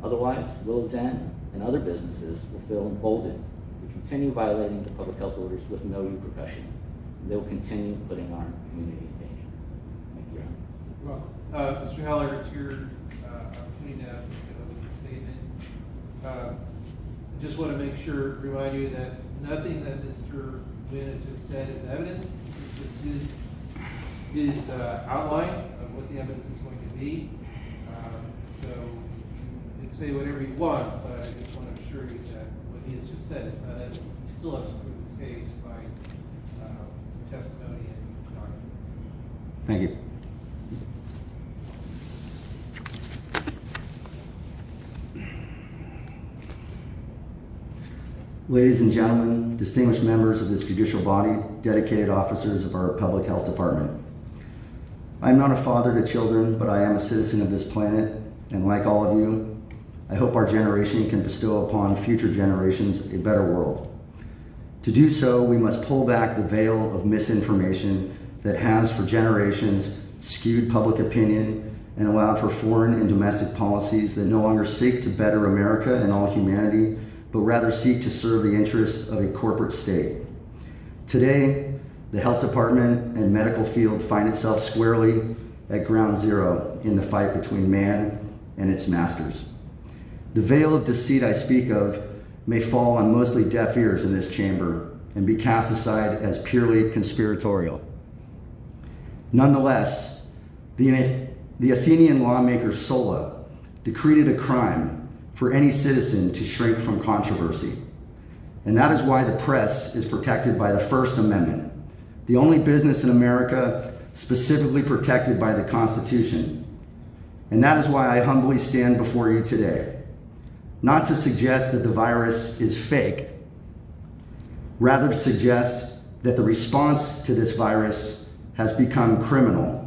Otherwise, Willow Den and other businesses will feel emboldened to continue violating the public health orders with no repercussion. They will continue putting our community in danger. Thank you, Your Honor. Well, Mr. Heller, it's your opportunity to make an opening statement. I just want to make sure, remind you that nothing that Mr. Wynn has just said is evidence. This is his outline of what the evidence is going to be. So you can say whatever you want, but I just want to assure you that what he has just said is not evidence. He still has to prove his case by testimony and documents. Thank you. Ladies and gentlemen, distinguished members of this judicial body, dedicated officers of our public health department. I'm not a father to children, but I am a citizen of this planet, and like all of you, I hope our generation can bestow upon future generations a better world. To do so, we must pull back the veil of misinformation that has for generations skewed public opinion and allowed for foreign and domestic policies that no longer seek to better America and all humanity, but rather seek to serve the interests of a corporate state. Today, the health department and medical field find itself squarely at ground zero in the fight between man and its masters. The veil of deceit I speak of may fall on mostly deaf ears in this chamber and be cast aside as purely conspiratorial. Nonetheless, the Athenian lawmaker Sulla decreed it a crime for any citizen to shrink from controversy. And that is why the press is protected by the First Amendment, the only business in America specifically protected by the Constitution. And that is why I humbly stand before you today, not to suggest that the virus is fake, rather to suggest that the response to this virus has become criminal.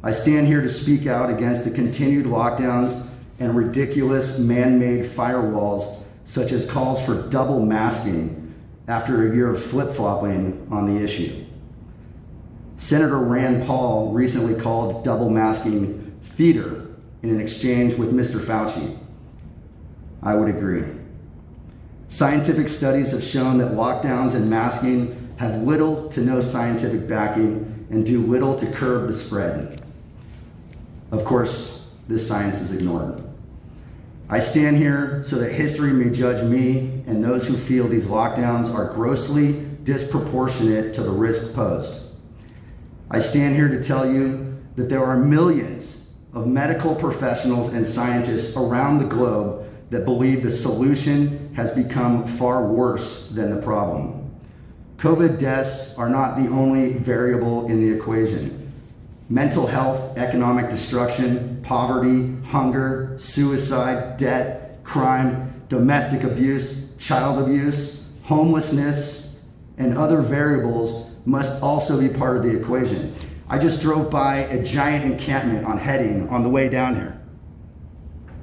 I stand here to speak out against the continued lockdowns and ridiculous man-made firewalls, such as calls for double masking after a year of flip-flopping on the issue. Senator Rand Paul recently called double masking theater in an exchange with Mr. Fauci. I would agree. Scientific studies have shown that lockdowns and masking have little to no scientific backing and do little to curb the spread. Of course, this science is ignored. I stand here so that history may judge me and those who feel these lockdowns are grossly disproportionate to the risk posed. I stand here to tell you that there are millions of medical professionals and scientists around the globe that believe the solution has become far worse than the problem. COVID deaths are not the only variable in the equation. Mental health, economic destruction, poverty, hunger, suicide, debt, crime, domestic abuse, child abuse, homelessness, and other variables must also be part of the equation. I just drove by a giant encampment on Heading on the way down here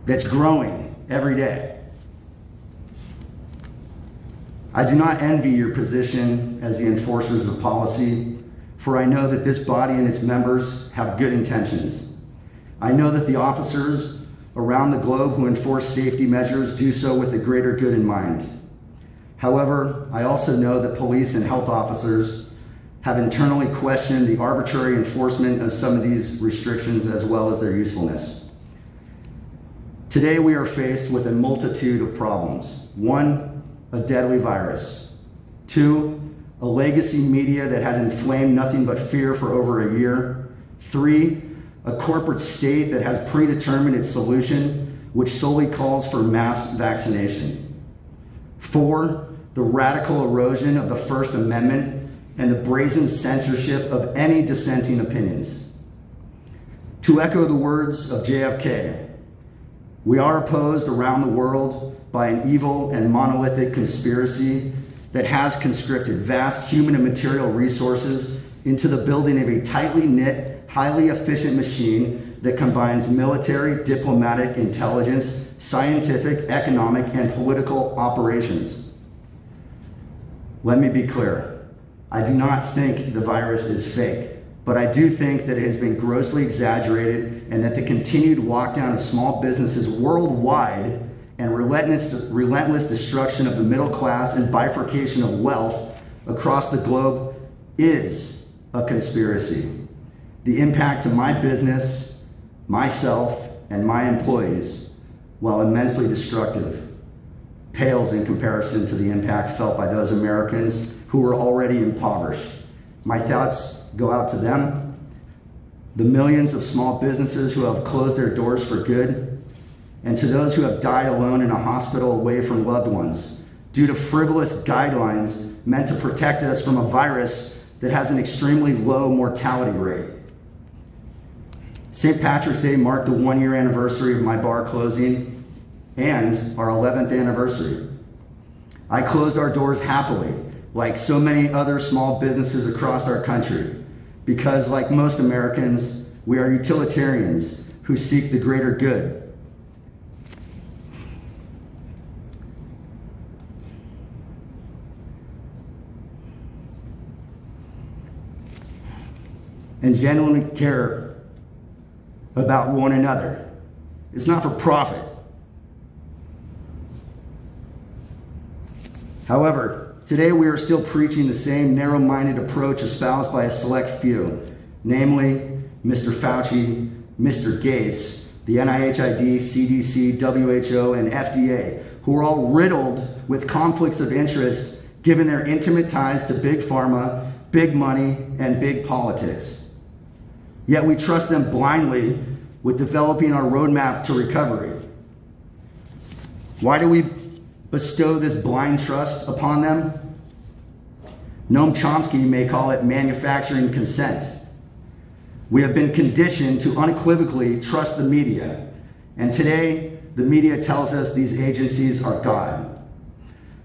that's growing every day. I do not envy your position as the enforcers of policy, for I know that this body and its members have good intentions. I know that the officers around the globe who enforce safety measures do so with the greater good in mind. However, I also know that police and health officers have internally questioned the arbitrary enforcement of some of these restrictions as well as their usefulness. Today we are faced with a multitude of problems. 1, a deadly virus. 2, a legacy media that has inflamed nothing but fear for over a year. 3, a corporate state that has predetermined its solution, which solely calls for mass vaccination. 4, the radical erosion of the First Amendment and the brazen censorship of any dissenting opinions. To echo the words of JFK, we are opposed around the world by an evil and monolithic conspiracy that has conscripted vast human and material resources into the building of a tightly knit, highly efficient machine that combines military, diplomatic, intelligence, scientific, economic, and political operations. Let me be clear. I do not think the virus is fake, but I do think that it has been grossly exaggerated and that the continued lockdown of small businesses worldwide and relentless destruction of the middle class and bifurcation of wealth across the globe is a conspiracy. The impact to my business, myself, and my employees, while immensely destructive, pales in comparison to the impact felt by those Americans who were already impoverished. My thoughts go out to them, the millions of small businesses who have closed their doors for good, and to those who have died alone in a hospital away from loved ones due to frivolous guidelines meant to protect us from a virus that has an extremely low mortality rate. St. Patrick's Day marked the 1-year anniversary of my bar closing and our 11th anniversary. I closed our doors happily, like so many other small businesses across our country, because like most Americans, we are utilitarians who seek the greater good. And genuinely care about one another. It's not for profit. However, today we are still preaching the same narrow-minded approach espoused by a select few, namely Mr. Fauci, Mr. Gates, the NIH, CDC, WHO, and FDA, who are all riddled with conflicts of interest given their intimate ties to big pharma, big money, and big politics. Yet we trust them blindly with developing our roadmap to recovery. Why do we bestow this blind trust upon them? Noam Chomsky may call it manufacturing consent. We have been conditioned to unequivocally trust the media, and today the media tells us these agencies are God.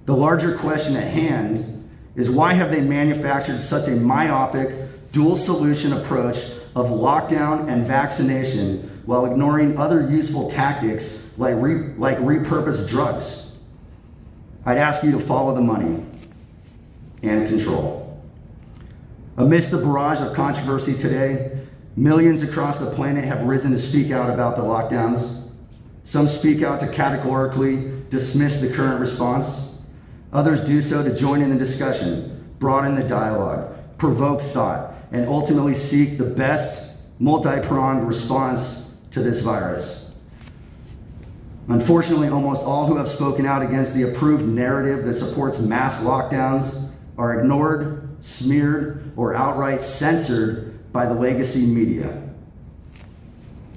The larger question at hand is, why have they manufactured such a myopic, dual solution approach of lockdown and vaccination while ignoring other useful tactics like repurposed drugs? I'd ask you to follow the money and control. Amidst the barrage of controversy today, millions across the planet have risen to speak out about the lockdowns. Some speak out to categorically dismiss the current response. Others do so to join in the discussion, broaden the dialogue, provoke thought, and ultimately seek the best multi-pronged response to this virus. Unfortunately, almost all who have spoken out against the approved narrative that supports mass lockdowns are ignored, smeared, or outright censored by the legacy media.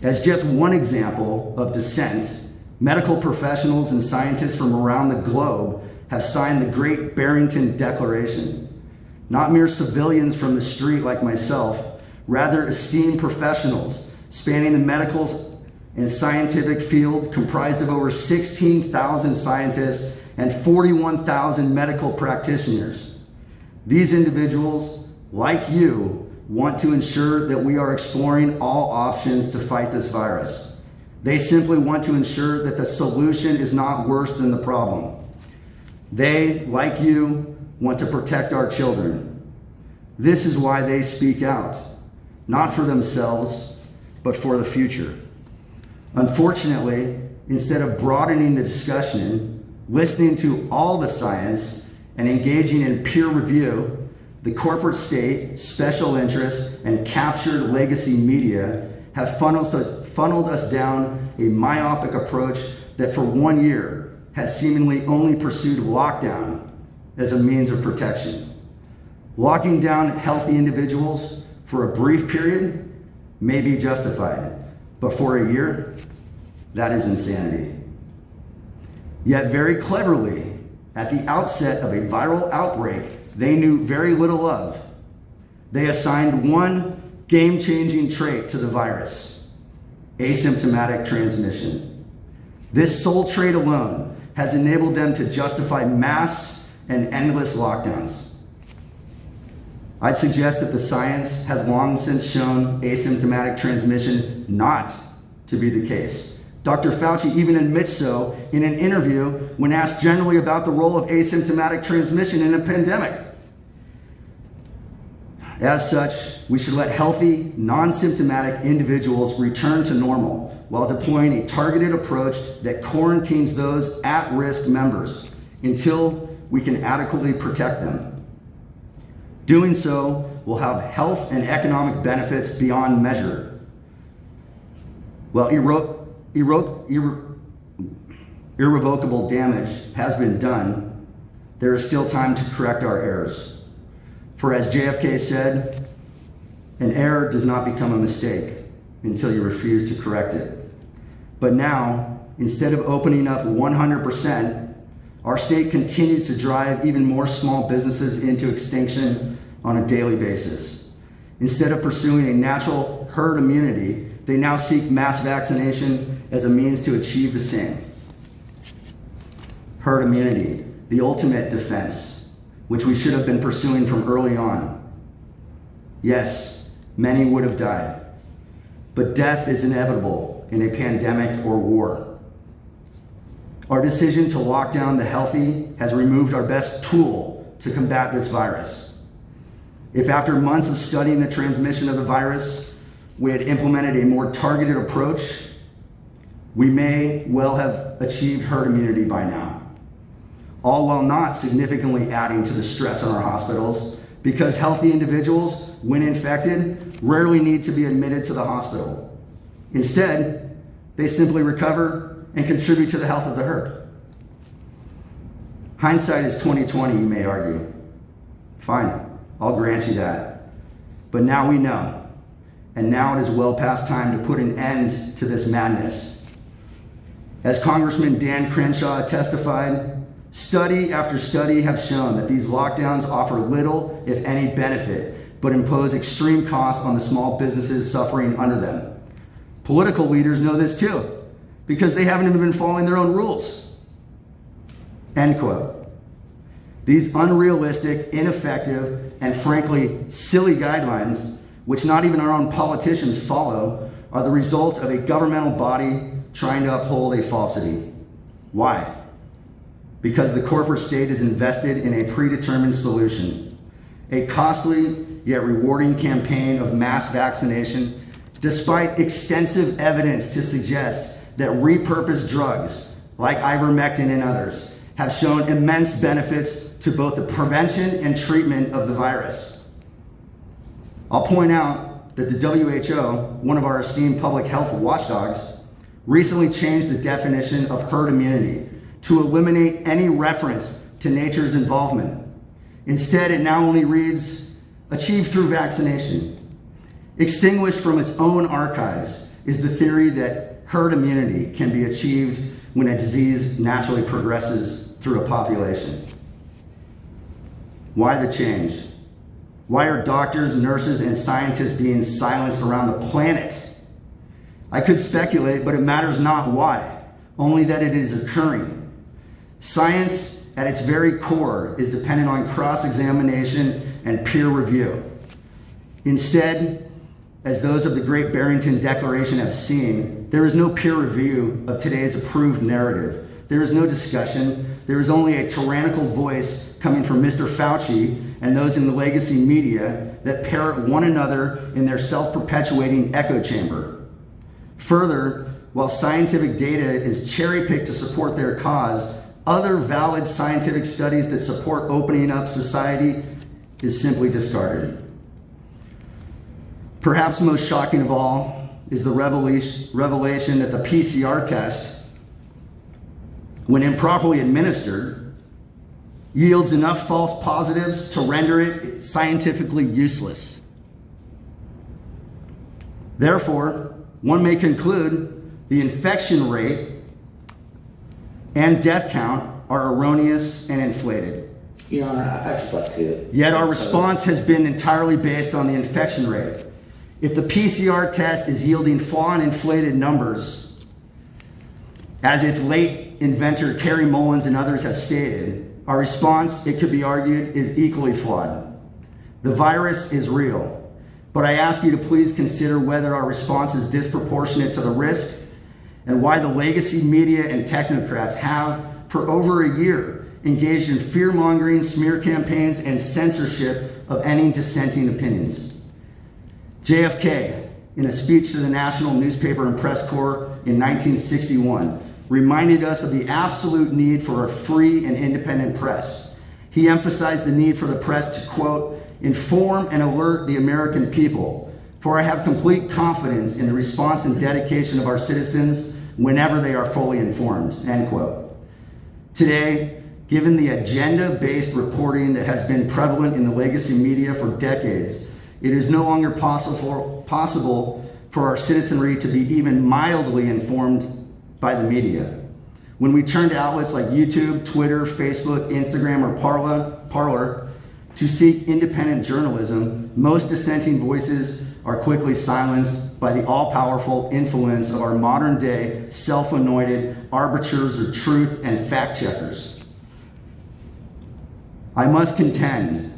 As just one example of dissent, medical professionals and scientists from around the globe have signed the Great Barrington Declaration. Not mere civilians from the street like myself, rather esteemed professionals spanning the medical and scientific field, comprised of over 16,000 scientists and 41,000 medical practitioners. These individuals, like you, want to ensure that we are exploring all options to fight this virus. They simply want to ensure that the solution is not worse than the problem. They, like you, want to protect our children. This is why they speak out, not for themselves, but for the future. Unfortunately, instead of broadening the discussion, listening to all the science, and engaging in peer review, the corporate state, special interests, and captured legacy media have funneled us down a myopic approach that for 1 year has seemingly only pursued lockdown as a means of protection. Locking down healthy individuals for a brief period may be justified, but for a year, that is insanity. Yet very cleverly, at the outset of a viral outbreak they knew very little of, they assigned one game-changing trait to the virus: asymptomatic transmission. This sole trait alone has enabled them to justify mass and endless lockdowns. I'd suggest that the science has long since shown asymptomatic transmission not to be the case. Dr. Fauci even admits so in an interview when asked generally about the role of asymptomatic transmission in a pandemic. As such, we should let healthy, non-symptomatic individuals return to normal while deploying a targeted approach that quarantines those at-risk members until we can adequately protect them. Doing so will have health and economic benefits beyond measure. While irrevocable damage has been done, there is still time to correct our errors. For as JFK said, an error does not become a mistake until you refuse to correct it. But now, instead of opening up 100%, our state continues to drive even more small businesses into extinction on a daily basis. Instead of pursuing a natural herd immunity, they now seek mass vaccination as a means to achieve the same. Herd immunity, the ultimate defense, which we should have been pursuing from early on. Yes, many would have died, but death is inevitable in a pandemic or war. Our decision to lock down the healthy has removed our best tool to combat this virus. If after months of studying the transmission of the virus, we had implemented a more targeted approach, we may well have achieved herd immunity by now. All while not significantly adding to the stress on our hospitals, because healthy individuals, when infected, rarely need to be admitted to the hospital. Instead, they simply recover and contribute to the health of the herd. Hindsight is 20/20, you may argue. Fine, I'll grant you that. But now we know, and now it is well past time to put an end to this madness. As Congressman Dan Crenshaw testified, study after study have shown that these lockdowns offer little, if any, benefit, but impose extreme costs on the small businesses suffering under them. Political leaders know this too, because they haven't even been following their own rules. End quote. These unrealistic, ineffective, and frankly, silly guidelines, which not even our own politicians follow, are the result of a governmental body trying to uphold a falsity. Why? Because the corporate state is invested in a predetermined solution, a costly yet rewarding campaign of mass vaccination, despite extensive evidence to suggest that repurposed drugs, like ivermectin and others, have shown immense benefits to both the prevention and treatment of the virus. I'll point out that the WHO, one of our esteemed public health watchdogs, recently changed the definition of herd immunity to eliminate any reference to nature's involvement. Instead, it now only reads, achieved through vaccination. Extinguished from its own archives is the theory that herd immunity can be achieved when a disease naturally progresses through a population. Why the change? Why are doctors, nurses, and scientists being silenced around the planet? I could speculate, but it matters not why, only that it is occurring. Science, at its very core, is dependent on cross-examination and peer review. Instead, as those of the Great Barrington Declaration have seen, there is no peer review of today's approved narrative. There is no discussion. There is only a tyrannical voice coming from Mr. Fauci and those in the legacy media that parrot one another in their self-perpetuating echo chamber. Further, while scientific data is cherry-picked to support their cause, other valid scientific studies that support opening up society is simply discarded. Perhaps most shocking of all is the revelation that the PCR test, when improperly administered, yields enough false positives to render it scientifically useless. Therefore, one may conclude the infection rate and death count are erroneous and inflated. Your Honor, I'd just like to... Yet our response has been entirely based on the infection rate. If the PCR test is yielding flawed and inflated numbers, as its late inventor Kerry Mullins and others have stated, our response, it could be argued, is equally flawed. The virus is real, but I ask you to please consider whether our response is disproportionate to the risk and why the legacy media and technocrats have, for over a year, engaged in fear-mongering, smear campaigns, and censorship of any dissenting opinions. JFK, in a speech to the National Newspaper and Press Corps in 1961, reminded us of the absolute need for a free and independent press. He emphasized the need for the press to, quote, inform and alert the American people, for I have complete confidence in the response and dedication of our citizens whenever they are fully informed, end quote. Today, given the agenda-based reporting that has been prevalent in the legacy media for decades, it is no longer possible for our citizenry to be even mildly informed by the media. When we turn to outlets like YouTube, Twitter, Facebook, Instagram, or Parler to seek independent journalism, most dissenting voices are quickly silenced by the all-powerful influence of our modern-day self-anointed arbiters of truth and fact-checkers. I must contend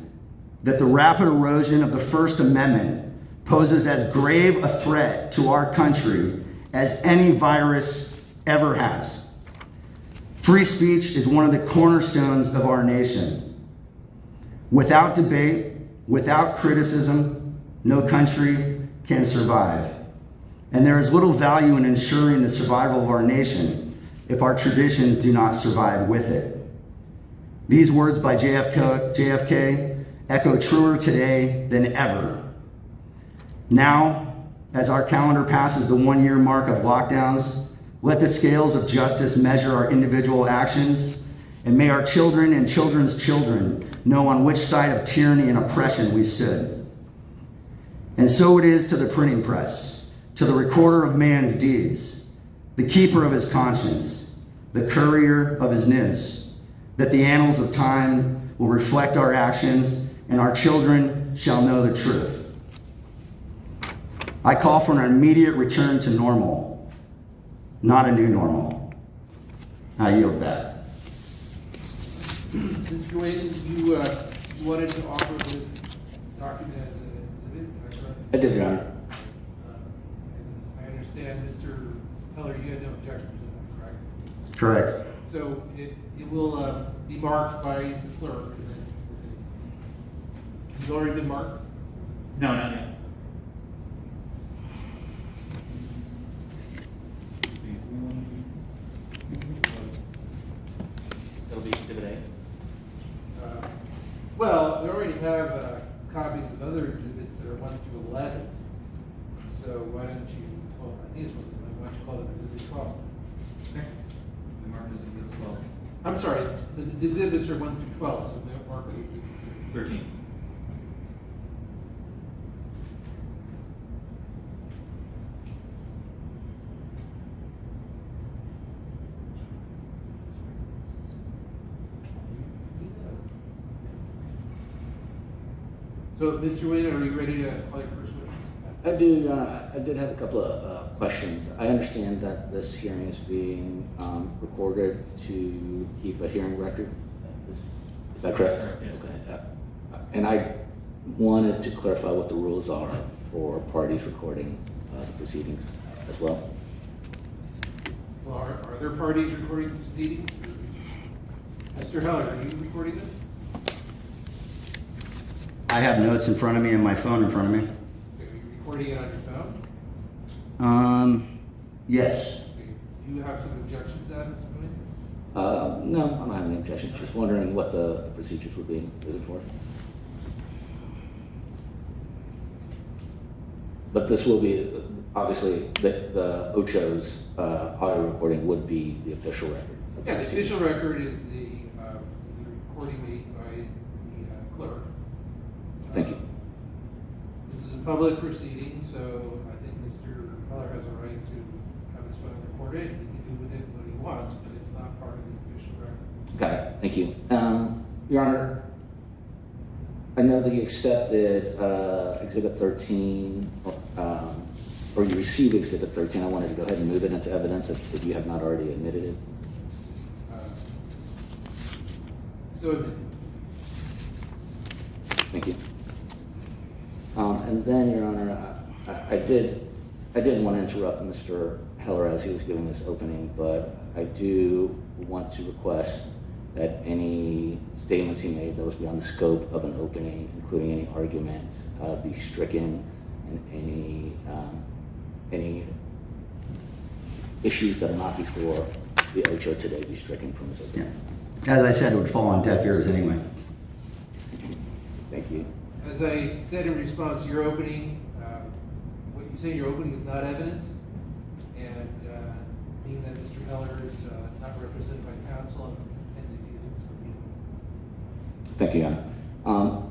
that the rapid erosion of the First Amendment poses as grave a threat to our country as any virus ever has. Free speech is one of the cornerstones of our nation. Without debate, without criticism, no country can survive. And there is little value in ensuring the survival of our nation if our traditions do not survive with it. These words by JFK echo truer today than ever. Now, as our calendar passes the 1-year mark of lockdowns, let the scales of justice measure our individual actions, and may our children and children's children know on which side of tyranny and oppression we stood. And so it is to the printing press, to the recorder of man's deeds, the keeper of his conscience, the courier of his news, that the annals of time will reflect our actions, and our children shall know the truth. I call for an immediate return to normal, not a new normal. I yield back. Mr. Wayne, you wanted to offer this document as an exhibit, is that correct? I did, Your Honor. And I understand, Mr. Heller, you had no objections to that, correct? Correct. So it will be marked by the clerk. Has it already been marked? No, not yet. It'll be Exhibit A. Well, we already have copies of other exhibits that are 1 through 11. So why don't you, well, I think it's why don't you call it Exhibit 12? Okay. The mark is Exhibit 12. I'm sorry, the exhibits are 1 through 12, so they're marked as Exhibit 13. So, Mr. Wayne, are you ready to call your first witness? I do, Your Honor. I did have a couple of questions. I understand that this hearing is being recorded to keep a hearing record. Is that correct? Correct, yes. Okay. And I wanted to clarify what the rules are for parties recording the proceedings as well. Well, are there parties recording the proceedings? Mr. Heller, are you recording this? I have notes in front of me and my phone in front of me. Are you recording it on your phone? Yes. Do you have some objections to that, Mr. Wayne? No, I don't have any objections. Just wondering what the procedures would be moving forward. But this will be, obviously, the Ocho's audio recording would be the official record. Yeah, the official record is the recording made by the clerk. Thank you. This is a public proceeding, so I think Mr. Heller has a right to have his phone recorded. He can do with it what he wants, but it's not part of the official record. Got it. Thank you. Your Honor, I know that you accepted Exhibit 13, or you received Exhibit 13. I wanted to go ahead and move it into evidence if you have not already admitted it. Thank you. And then, Your Honor, I didn't want to interrupt Mr. Heller as he was giving this opening, but I do want to request that any statements he made that was beyond the scope of an opening, including any argument, be stricken, and any issues that are not before the Ocho today be stricken from his opening. Yeah. As I said, it would fall on deaf ears anyway. Thank you. As I said in response to your opening, what you say in your opening is not evidence, and being that Mr. Heller is not represented by counsel, I'm intending to use Thank you, Your Honor.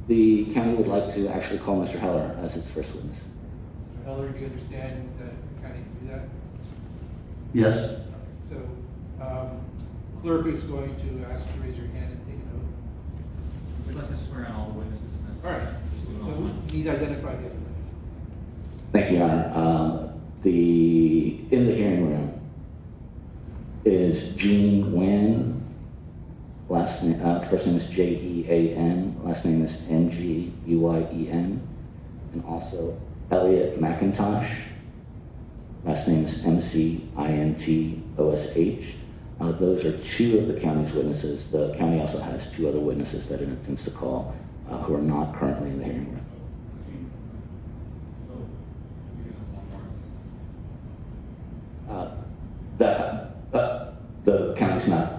The county would like to actually call Mr. Heller as its first witness. Mr. Heller, do you understand that the county can do that? Yes? So, clerk is going to ask you to raise your hand and take an oath. We'd like to swear on all the witnesses. If that's All right, Just do it all so at once. you need to identify the other witnesses. Thank you, Your Honor. In the hearing room is Jean Nguyen. First name is Jean, last name is Nguyen, and also Elliot McIntosh, last name is Mcintosh. Those are two of the county's witnesses. The county also has two other witnesses that it intends to call who are not currently in the hearing room. The county's not.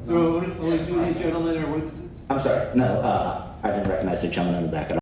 So only two of these gentlemen are witnesses? I'm sorry, no, I didn't recognize the gentleman in the back.